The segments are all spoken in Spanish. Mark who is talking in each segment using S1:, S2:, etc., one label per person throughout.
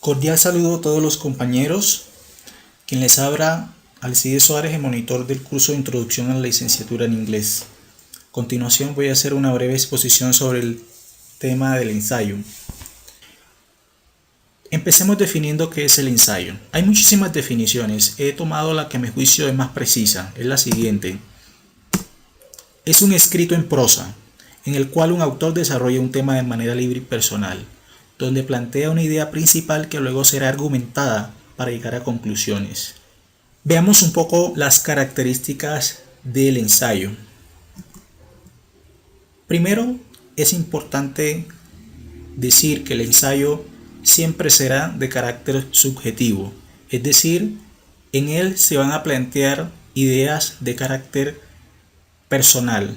S1: Cordial saludo a todos los compañeros. Quien les habla, Alcides Suárez, el monitor del curso de Introducción a la Licenciatura en Inglés. A continuación voy a hacer una breve exposición sobre el tema del ensayo. Empecemos definiendo qué es el ensayo. Hay muchísimas definiciones. He tomado la que a mi juicio es más precisa. Es la siguiente. Es un escrito en prosa, en el cual un autor desarrolla un tema de manera libre y personal, donde plantea una idea principal que luego será argumentada para llegar a conclusiones. Veamos un poco las características del ensayo. Primero, es importante decir que el ensayo siempre será de carácter subjetivo, es decir, en él se van a plantear ideas de carácter personal,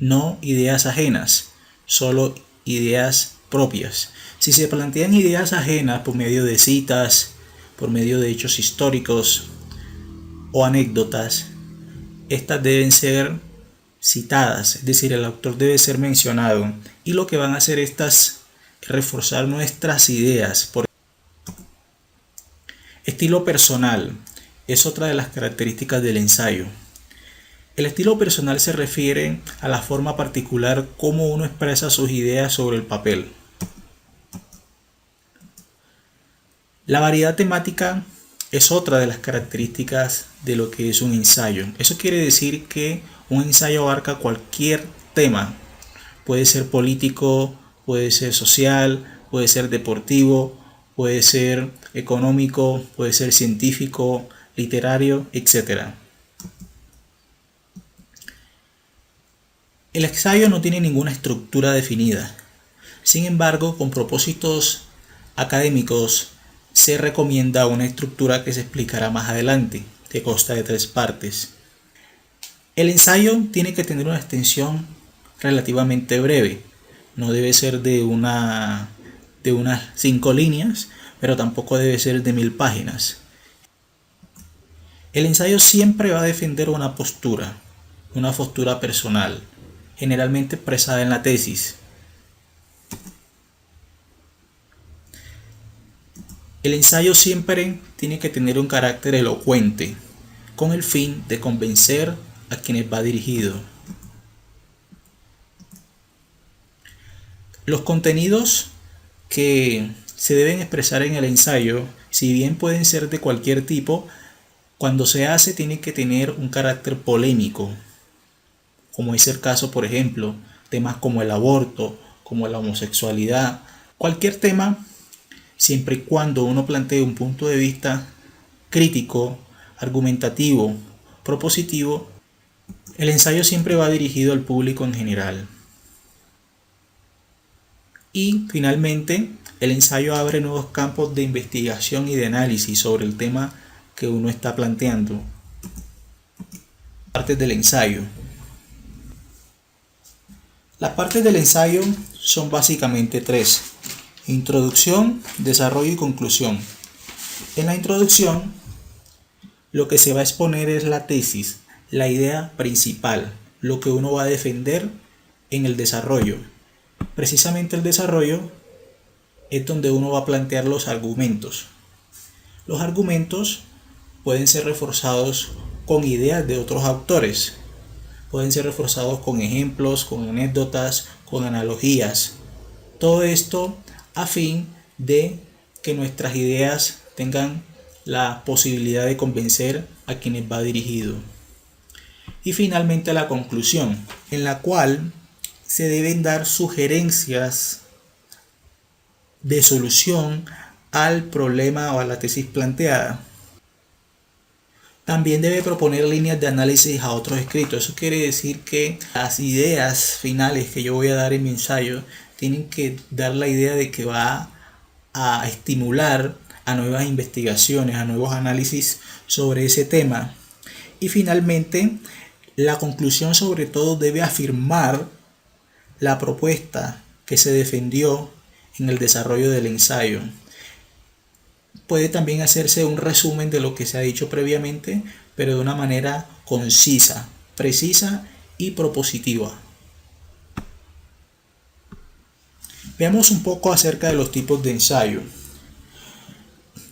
S1: no ideas ajenas, solo ideas propias. Si se plantean ideas ajenas por medio de citas, por medio de hechos históricos o anécdotas, estas deben ser citadas, es decir, el autor debe ser mencionado, y lo que van a hacer estas es reforzar nuestras ideas. Por estilo personal es otra de las características del ensayo. El estilo personal se refiere a la forma particular como uno expresa sus ideas sobre el papel. La variedad temática es otra de las características de lo que es un ensayo. Eso quiere decir que un ensayo abarca cualquier tema. Puede ser político, puede ser social, puede ser deportivo, puede ser económico, puede ser científico, literario, etc. El ensayo no tiene ninguna estructura definida. Sin embargo, con propósitos académicos, se recomienda una estructura que se explicará más adelante, que consta de 3 partes. El ensayo tiene que tener una extensión relativamente breve. No debe ser de unas 5 líneas, pero tampoco debe ser de 1000 páginas. El ensayo siempre va a defender una postura personal, generalmente expresada en la tesis. El ensayo siempre tiene que tener un carácter elocuente, con el fin de convencer a quienes va dirigido. Los contenidos que se deben expresar en el ensayo, si bien pueden ser de cualquier tipo, cuando se hace tiene que tener un carácter polémico, como es el caso, por ejemplo, temas como el aborto, como la homosexualidad, cualquier tema, siempre y cuando uno plantee un punto de vista crítico, argumentativo, propositivo, el ensayo siempre va dirigido al público en general. Y finalmente, el ensayo abre nuevos campos de investigación y de análisis sobre el tema que uno está planteando. Partes del ensayo. Las partes del ensayo son básicamente 3: introducción, desarrollo y conclusión. En la introducción, lo que se va a exponer es la tesis, la idea principal, lo que uno va a defender en el desarrollo. Precisamente el desarrollo es donde uno va a plantear los argumentos. Los argumentos pueden ser reforzados con ideas de otros autores. Pueden ser reforzados con ejemplos, con anécdotas, con analogías. Todo esto a fin de que nuestras ideas tengan la posibilidad de convencer a quienes va dirigido. Y finalmente la conclusión, en la cual se deben dar sugerencias de solución al problema o a la tesis planteada. También debe proponer líneas de análisis a otros escritos. Eso quiere decir que las ideas finales que yo voy a dar en mi ensayo tienen que dar la idea de que va a estimular a nuevas investigaciones, a nuevos análisis sobre ese tema. Y finalmente, la conclusión sobre todo debe afirmar la propuesta que se defendió en el desarrollo del ensayo. Puede también hacerse un resumen de lo que se ha dicho previamente, pero de una manera concisa, precisa y propositiva. Veamos un poco acerca de los tipos de ensayo.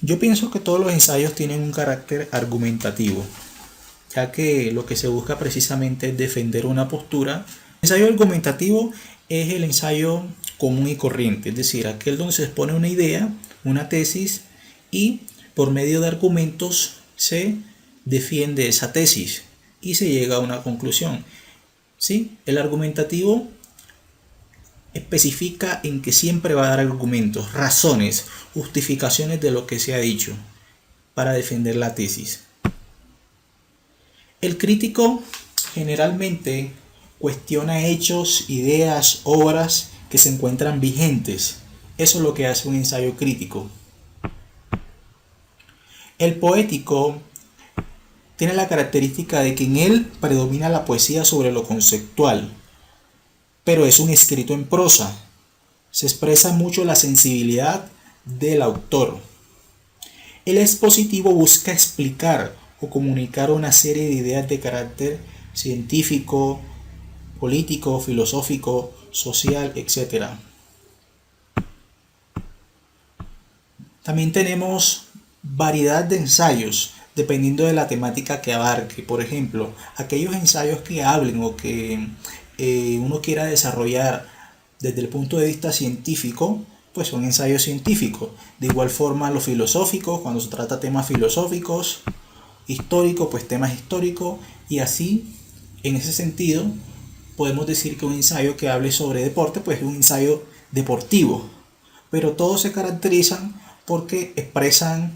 S1: Yo pienso que todos los ensayos tienen un carácter argumentativo, ya que lo que se busca precisamente es defender una postura. El ensayo argumentativo es el ensayo común y corriente, es decir, aquel donde se expone una idea, una tesis, y por medio de argumentos se defiende esa tesis y se llega a una conclusión. ¿Sí? El argumentativo especifica en que siempre va a dar argumentos, razones, justificaciones de lo que se ha dicho para defender la tesis. El crítico generalmente cuestiona hechos, ideas, obras que se encuentran vigentes. Eso es lo que hace un ensayo crítico. El poético tiene la característica de que en él predomina la poesía sobre lo conceptual, pero es un escrito en prosa. Se expresa mucho la sensibilidad del autor. El expositivo busca explicar o comunicar una serie de ideas de carácter científico, político, filosófico, social, etc. También tenemos variedad de ensayos dependiendo de la temática que abarque. Por ejemplo, aquellos ensayos que hablen o que uno quiera desarrollar desde el punto de vista científico, pues son ensayos científicos. De igual forma los filosóficos, cuando se trata de temas filosóficos, históricos, pues temas históricos, y así, en ese sentido, podemos decir que un ensayo que hable sobre deporte, pues es un ensayo deportivo. Pero todos se caracterizan porque expresan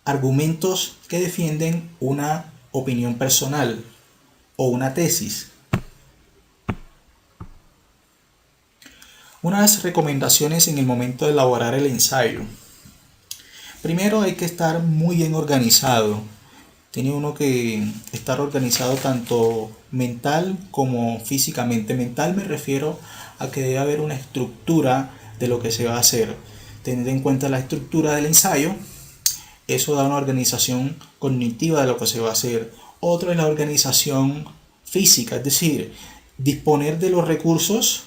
S1: argumentos que defienden una opinión personal o una tesis. Unas recomendaciones en el momento de elaborar el ensayo. Primero hay que estar muy bien organizado. Tiene uno que estar organizado tanto mental como físicamente. Mental me refiero a que debe haber una estructura de lo que se va a hacer. Tener en cuenta la estructura del ensayo, eso da una organización cognitiva de lo que se va a hacer. Otro es la organización física, es decir, disponer de los recursos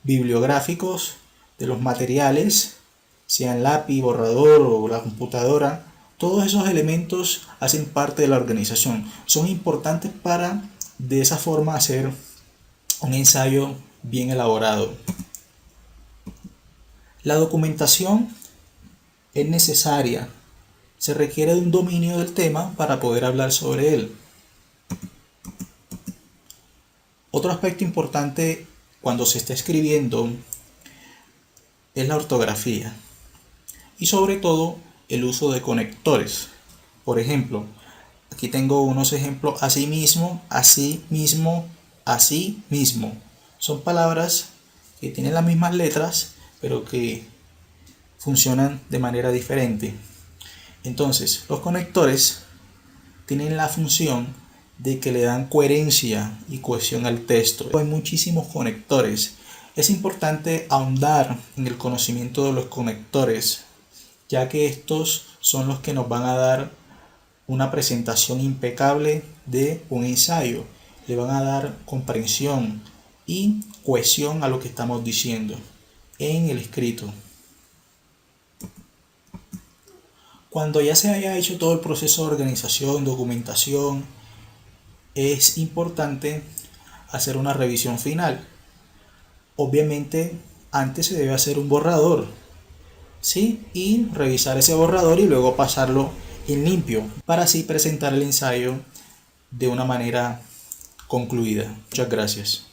S1: bibliográficos, de los materiales, sean lápiz, borrador o la computadora. Todos esos elementos hacen parte de la organización. Son importantes para de esa forma hacer un ensayo bien elaborado. La documentación es necesaria. Se requiere de un dominio del tema para poder hablar sobre él. Otro aspecto importante cuando se está escribiendo es la ortografía y sobre todo el uso de conectores. Por ejemplo, aquí tengo unos ejemplos: asimismo, así mismo, así mismo. Son palabras que tienen las mismas letras pero que funcionan de manera diferente. Entonces, los conectores tienen la función de que le dan coherencia y cohesión al texto. Hay muchísimos conectores. Es importante ahondar en el conocimiento de los conectores, ya que estos son los que nos van a dar una presentación impecable de un ensayo. Le van a dar comprensión y cohesión a lo que estamos diciendo en el escrito. Cuando ya se haya hecho todo el proceso de organización, documentación, es importante hacer una revisión final. Obviamente, antes se debe hacer un borrador, ¿sí? Y revisar ese borrador y luego pasarlo en limpio para así presentar el ensayo de una manera concluida. Muchas gracias.